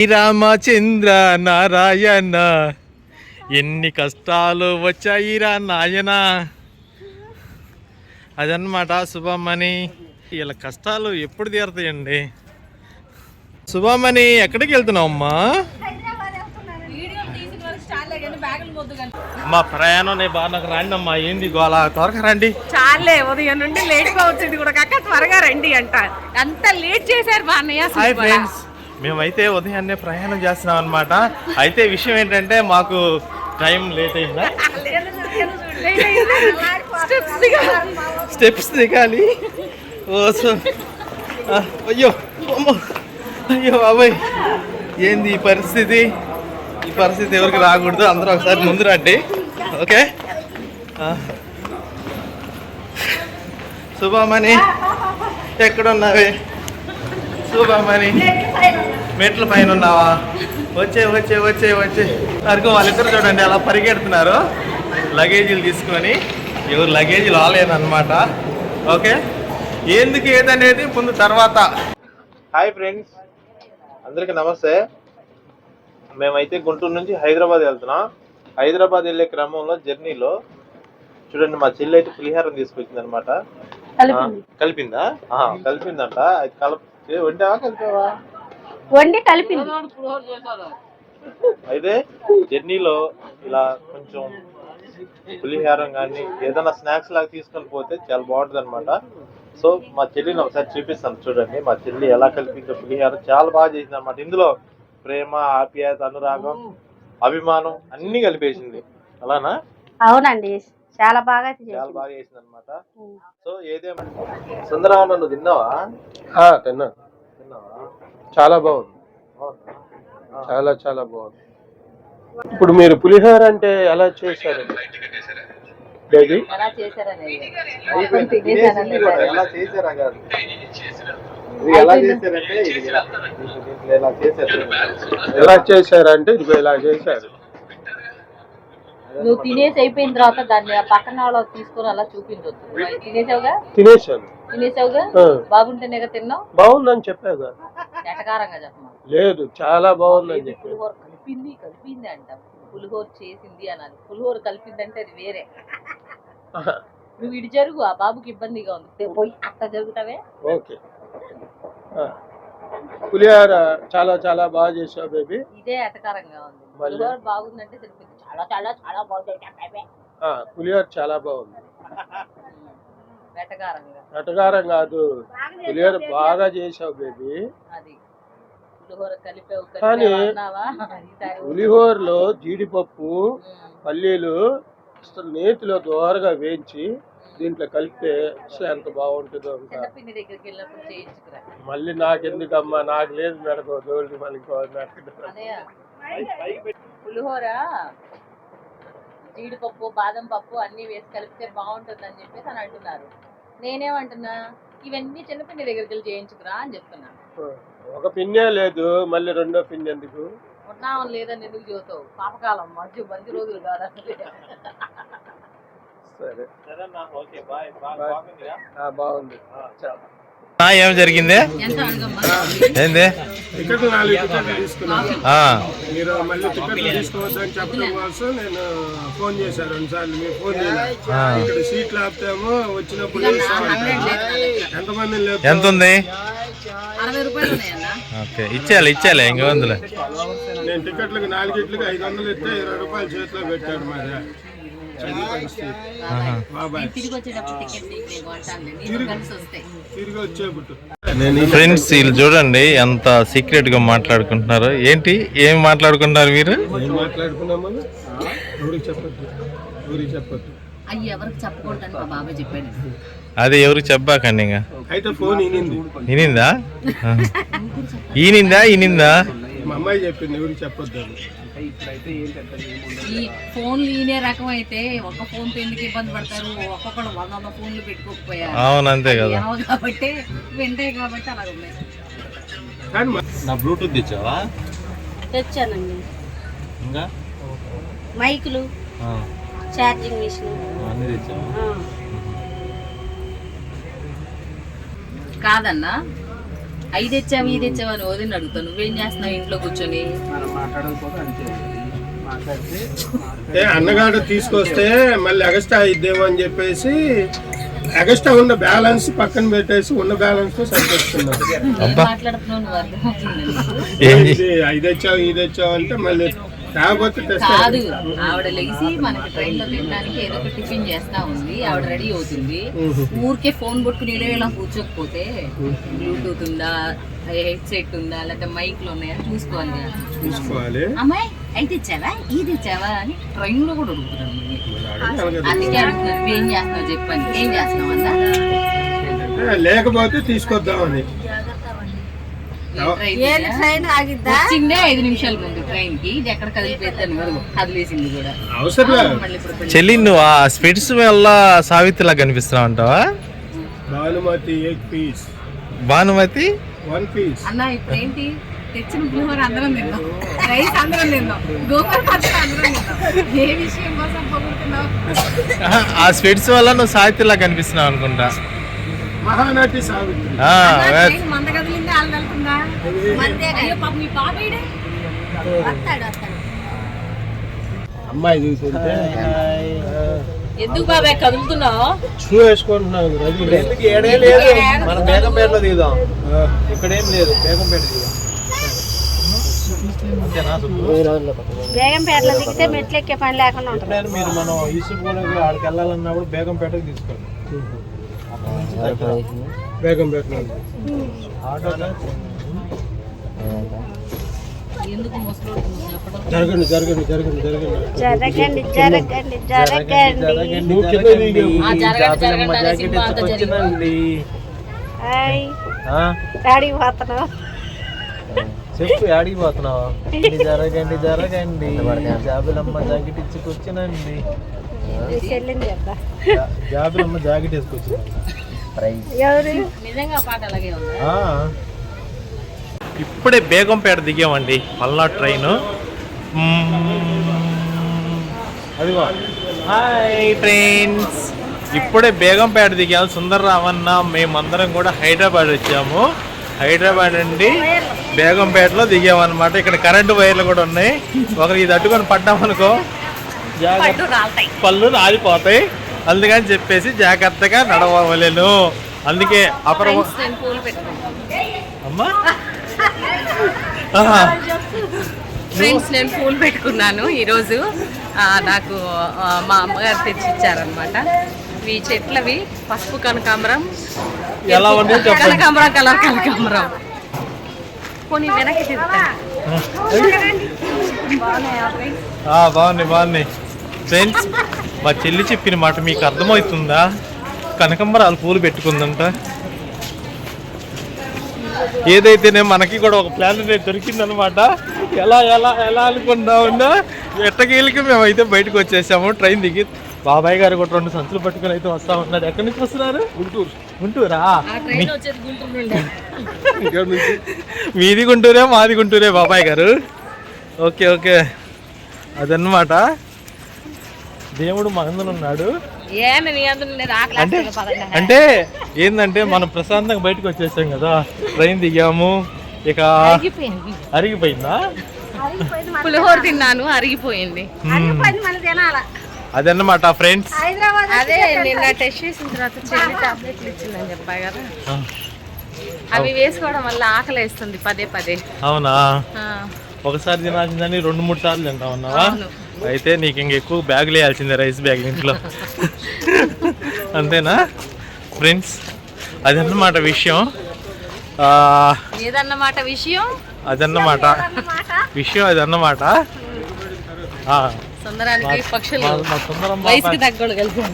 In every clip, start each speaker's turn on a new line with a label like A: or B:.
A: శ్రీరామచంద్ర నారాయణ ఎన్ని కష్టాలు వచ్చాయిరా నాయన. అదన్నమాట శుభమని. ఇలా కష్టాలు ఎప్పుడు తీరుతాయండి. శుభమని ఎక్కడికి వెళ్తున్నావు అమ్మా? మా ప్రయాణం బాగా రండి అమ్మా. ఏంది గోళ? త్వరగా రండి.
B: చాలే ఉదయం నుండి లేట్ గా వచ్చింది కూడా కాక త్వరగా రండి అంట. అంత లేట్ చేశారు మా అన్నయ్య.
A: హాయ్ ఫ్రెండ్స్, మేమైతే ఉదయాన్నే ప్రయాణం చేస్తున్నాం అనమాట. అయితే విషయం ఏంటంటే మాకు టైం లేట్ అయిందా? స్టెప్స్ దిగాలి. అయ్యో అయ్యో బాబాయ్, ఏంది ఈ పరిస్థితి? ఈ పరిస్థితి ఎవరికి రాకూడదు. అందరూ ఒకసారి ముందు రండి. ఓకే, శుభమని ఎక్కడున్నావే? శుభమని మెట్ల పైన ఉన్నావా? వచ్చే వచ్చే వచ్చే వచ్చే అరకు. వాళ్ళిద్దరు చూడండి అలా పరిగెడుతున్నారు లగేజీలు తీసుకొని. ఎవరు లగేజీలు రాలేదన్నమాట. ఓకే, ఎందుకు ఏదనేది ముందు తర్వాత. హాయ్ ఫ్రెండ్స్, అందరికీ నమస్తే. మేమైతే గుంటూరు నుంచి హైదరాబాద్ వెళ్తున్నాం. హైదరాబాద్ వెళ్ళే క్రమంలో జర్నీలో చూడండి మా చెల్లి అయితే పులిహారం తీసుకొచ్చింది అనమాట. కలిపిందా? కలిపిందంట. అది వండావా కలిపావా?
B: వండి కలిపింది.
A: అయితే జర్నీలో ఇలా కొంచెం పులిహారం కానీ ఏదైనా స్నాక్స్ లాగా తీసుకొని పోతే చాలా బాగుంటుంది అనమాట. సో మా చెల్లిని ఒకసారి చూపిస్తాను చూడండి. మా చెల్లి ఎలా కలిపిందో పులిహారం చాలా బాగా చేసింది అనమాట. ఇందులో ప్రేమ, ఆప్యాయత, అనురాగం, అభిమానం అన్ని కలిపేసింది. అలానా?
B: అవునండి, చాలా బాగా
A: చేసింది అనమాట. సో ఏదేమంటే సుందరరావు, నువ్వు తిన్నావా?
C: తిన్నావా? చాలా బాగుంది, చాలా చాలా బాగుంది. ఇప్పుడు మీరు పులిహోర అంటే ఎలా చేశారు? ఎలా చేశారంటే ఇదిగో ఇలా చేశారు.
B: నువ్వు తినేసి అయిపోయిన తర్వాత దాన్ని పక్కన వాళ్ళు తీసుకొని అలా చూపించొద్దు. తినేసావుగా? తినేసావుగా? బాగుంటేనే తిన్నావు.
C: బాగుందని చెప్పావుగా.
B: ఎటకారంగా చెప్పమా.
C: లేదు, చాలా బాగుందని చెప్పి.
B: పులిహోర కలిపింది అంట. పులిహోర చేసింది అనాలి. పులిహోర కలిపింది అంటే అది వేరే. నువ్వు ఇటు జరుగు, ఆ బాబుకి ఇబ్బందిగా ఉంది. పోయి అట్లా జరుగుతావే.
C: ఓకే, పులిహోర చాలా చాలా బాగా చేసావు బేబీ.
B: ఇదే ఎటకారంగా ఉంది. పులిహోర బాగుందంటే సరిపోయింది. చాలా చాలా చాలా బాగుంది.
C: పులిహోర చాలా బాగుంది.
B: ఎటకారం
C: కాదు, పులిహోర బాగా చేసావు బేబీ.
B: అది పులిహోర కలిపావు.
C: కానీ పులిహోరలో జీడిపప్పు, పల్లీలు నేతిలో దోరగా వేయించి దీంట్లో కలిపితే అసలు ఎంత బాగుంటుందో. మళ్ళీ నాకెందుకమ్మా, నాకు లేదు మెడకో దోళ్ళు మళ్ళీ
B: పులిహోర జీడిపప్పు, బాదం పప్పు అన్ని వేసి కలిపితే బాగుంటుంది అని చెప్పేసి అని అంటున్నారు. నేనేమంటున్నా, ఇవన్నీ చిన్నపిన్ని దగ్గరికి వెళ్ళి చేయించుకురా అని చెప్తున్నా.
C: ఒక పిన్నే లేదు, మళ్ళీ రెండో పిన్ ఎందుకు?
B: ఉన్నాం లేదని ఎందుకు చూస్తావు? పాపకాలం మంచి రోజులు కాదు.
C: సరే, బాగుంది.
A: ఏం జరిగింది? ఏంది?
C: టికెట్ 4 టికెట్లు తీసుకున్నాను. మీరు మళ్ళీ టికెట్లు తీసుకోవద్దని చెప్పడం కోసం నేను ఫోన్ చేశాను 2 సార్లు. మీరు ఫోన్ చేయాలి. ఇక్కడ సీట్లు ఆపుతాము, వచ్చినప్పుడు ఎంతమంది లేదు.
A: ఎంత ఉంది?
B: 60 రూపాయలు ఉన్నాయన్నా.
A: ఓకే, ఇచ్చేయాలి ఇంకా వందలే.
C: నేను టికెట్లకు 4 టికెట్లకు 500 ఇస్తే 20 రూపాయలు చేతిలో పెట్టాడు. మరి
A: ఫ్రెండ్స్ వీళ్ళు చూడండి ఎంత సీక్రెట్ గా మాట్లాడుకుంటున్నారు. ఏంటి ఏం మాట్లాడుకుంటున్నారు మీరు?
C: మాట్లాడుకున్నామని ఎవరికి చెప్పద్దు.
A: అది ఎవరికి చెప్పాకండి. ఇంకా
C: అయితే ఫోన్
A: ఈనిందా?
C: మా అమ్మాయి చెప్పింది ఎవరికి చెప్పొద్దు.
B: ఈ ఫోన్లు ఈనే రకం అయితే ఒక ఫోన్ తో ఎందుకు ఇబ్బంది పడతారు? ఒక్కొక్కరు 100 ఫోన్లు పెట్టుకోకపోయారు.
A: అవును, అంతే కదా.
B: కాబట్టి వింటాయి కాబట్టి అలా ఉన్నాయి.
A: నా బ్లూటూత్ తెచ్చావా?
B: తెచ్చానండి.
A: ఇంకా
B: మైకులు, ఛార్జింగ్ మిషన్
A: అన్ని తెచ్చావా?
B: కాదన్నా, అవి తెచ్చావు ఇది తెచ్చావు అని వదిన అడుగుతావు. నువ్వేం చేస్తున్నావు ఇంట్లో కూర్చొని?
C: అన్నగాడు తీసుకొస్తే మళ్ళీ ఎగస్ట్రా ఇద్దేమో అని చెప్పేసి ఎగస్ట్రా ఉన్న బ్యాలెన్స్ పక్కన పెట్టేసి ఉన్న బ్యాలెన్స్ తో సరిపెట్టుకున్నాం.
B: మాట్లాడుతున్నావు నువ్వు అర్థమవుతుంది.
C: ఇది తెచ్చావు అంటే మళ్ళీ కాకపోతే
B: కాదు, ఆవిడ లెగిసి మనకి ట్రైన్ లో తినడానికి ఏదో ఒక టిఫిన్ చేస్తా ఉంది. ఆవిడ రెడీ అవుతుంది. ఊరికే ఫోన్ పట్టుకుని ఇలా కూర్చోకపోతే బ్లూటూత్ ఉందా, హెడ్ సెట్ ఉందా, లేకపోతే మైక్లు ఉన్నాయా చూసుకోవాలి. అమ్మాయి అయితే ఇచ్చావా ఇది ఇచ్చావా అని ట్రైన్ లో కూడా అడుగుతున్నాను. అందుకే అడుగుతున్నాను ఏం చేస్తున్నావు చెప్పండి. ఏం చేస్తున్నావు అన్నా?
C: లేకపోతే తీసుకొద్దామని.
B: వచ్చిందే 5 నిమిషాల ముందు ట్రైన్ కి. ఇది ఎక్కడ కదిలిపోతాను కదిలేసింది కూడా.
A: చెల్లి నువ్వు ఆ స్వీట్స్ వల్ల సావిత్రిలా కనిపిస్తున్నావు అంటావా?
C: Bhanumathi 8 piece,
A: Bhanumathi
C: 1 piece.
B: అన్న ఇప్పుడు ఏంటి తెచ్చిన పులిహోర అందరం తిన్నాం, రైస్ అందరం తిన్నాం, గోంగూర పచ్చడి అందరం తిన్నాం. ఏ విషయం కోసం పొగుడుతున్నావు?
A: ఆ స్వీట్స్ వల్ల నువ్వు సావిత్రిలా కనిపిస్తున్నావు అనుకుంటా.
C: మహానటి సావిత్రి.
B: మంద కదిలింది వాళ్ళు వెళ్తుందా? అయ్యో పాప మీ పాప వస్తాడు.
C: అమ్మాయి చూస్తుంటే
B: ఎందుకు బాబాయ్ కదులుతున్నావు?
C: షూ వేసుకుంటున్నావు.
A: మనం బేగంపేటలో దిగుదాం. ఇక్కడేం లేదు, బేగంపేట దిగుదాం.
D: బేగంపేటలో దిగితే మెట్లు ఎక్కే పని లేకుండా ఉంటుంది.
A: మీరు మనం ఈసుపూలకి ఆడికి వెళ్ళాలన్నప్పుడు బేగంపేటకి తీసుకోండి.
C: బేగంపేట
B: ఎందుకు ముసలోడు చెప్పడం?
C: జరగండి.
A: నువ్వు కింద దిగు.
D: డాడీ పోతున్నావు,
A: చెప్పు యాడికి పోతున్నావు? జరగండి జాబిలమ్మ జాకెట్ ఇచ్చుకొచ్చినండి. జాబిలమ్మ జాకెట్ వేసుకొచ్చింది.
B: నిజంగా పాట అలాగే ఉంది.
A: ఇప్పుడే బేగంపేట దిగామండి, పల్నాడు ట్రైన్. అదిగో హాయ్ ఫ్రెండ్స్, ఇప్పుడే బేగంపేట దిగాము. సుందర రామన్న మేమందరం కూడా హైదరాబాద్ వచ్చాము. హైదరాబాద్ నుండి బేగంపేటలో దిగామన్నమాట. ఇక్కడ కరెంటు వైర్లు కూడా ఉన్నాయి. ఒకరు ఇది అడ్డుకొని పడ్డామనుకో పళ్ళు రాలిపోతాయి. అందుకని చెప్పేసి జాగ్రత్తగా నడవలేను. అందుకే అమ్మా
B: ఫ్రెండ్స్ నేను పూలు పెట్టుకున్నాను ఈరోజు. నాకు మా అమ్మగారు తెచ్చిచ్చారనమాట. ఈ చెట్లవి పసుపు కనకాంబరం, కనకాంబరం కలర్ కనకాంబరం. పోనీ వెనక్కి తిరుగుతా.
A: బాగున్నాయి ఫ్రెండ్స్. మా చెల్లి చెప్పిన మాట మీకు అర్థమవుతుందా? కనకాంబరాలు పూలు పెట్టుకుందంట. ఏదైతేనే మనకి కూడా ఒక ప్లాన్ దొరికిందనమాట. ఎలా అనుకుంటా ఉన్నా ఎట్టకేళ్ళకి మేమైతే బయటకు వచ్చేసాము. ట్రైన్ దిగి బాబాయ్ గారు కూడా 2 సంచులు పట్టుకుని అయితే వస్తా ఉన్నారు. ఎక్కడి నుంచి వస్తున్నారు? గుంటూరా? మీది గుంటూరే మాది గుంటూరే బాబాయ్ గారు. ఓకే అదన్నమాట. దేవుడు మా అందరూ ఉన్నాడు. అంటే ఏంటంటే మనం ప్రశాంతంగా బయటకు వచ్చేసాం కదా. ట్రైన్ దిగాము, ఇక అరిగిపోయిందా?
B: పులిహోర తిన్నాను, అరిగిపోయింది.
A: అదన్నమాట ఫ్రెండ్స్.
B: అదే నిన్న టెస్ట్ చేసిన తర్వాత చెల్లి టాబ్లెట్లు ఇచ్చిందని చెప్పా కదా, అవి వేసుకోవడం వల్ల ఆకలి వేస్తుంది పదే.
A: అవునా? ఒకసారి తినాల్సిందని 2-3 సార్లు తింటావు అన్నావా? అయితే నీకు ఇంకెక్కువ బ్యాగులు వేయాల్సిందే, రైస్ బ్యాగ్ ఇంట్లో. అంతేనా ఫ్రెండ్స్? అదన్నమాట విషయం.
B: ఏదన్నమాట విషయం?
A: అదన్నమాట విషయం. అదన్నమాట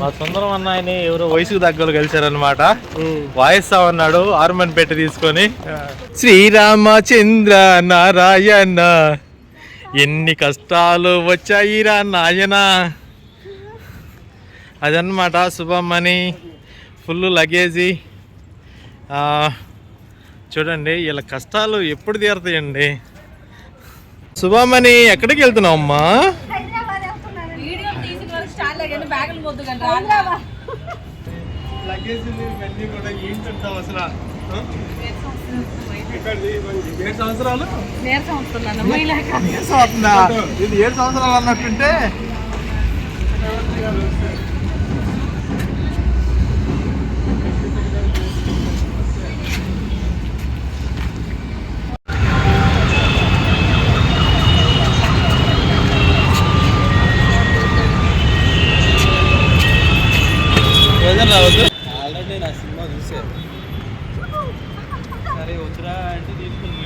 A: మా సుందరం అన్న ఆయన ఎవరో వయసుకు తగ్గోళ్ళు కలిశారనమాట. వాయిస్తా ఉన్నాడు ఆర్మన్ పెట్టి తీసుకొని. శ్రీరామచంద్ర నారాయణ ఎన్ని కష్టాలు వచ్చాయిరా నాయన. అదన్నమాట. శుభమని ఫుల్ లగేజీ. చూడండి ఇలా కష్టాలు ఎప్పుడు తీరుతాయండి. శుభమని ఎక్కడికి వెళ్తున్నావు అమ్మా?
C: ఇక్కడ ఇవ్వండి.
E: 7 సంవత్సరాలు
B: నీరసం వస్తుందన్న మైలాక.
E: నీరసం అవుతుందా? ఇది 7 సంవత్సరాలు అన్నట్టుంటే ఆల్రెడీ నా సినిమా చూసాను. సరే వద్దురా అంటే తీసుకుని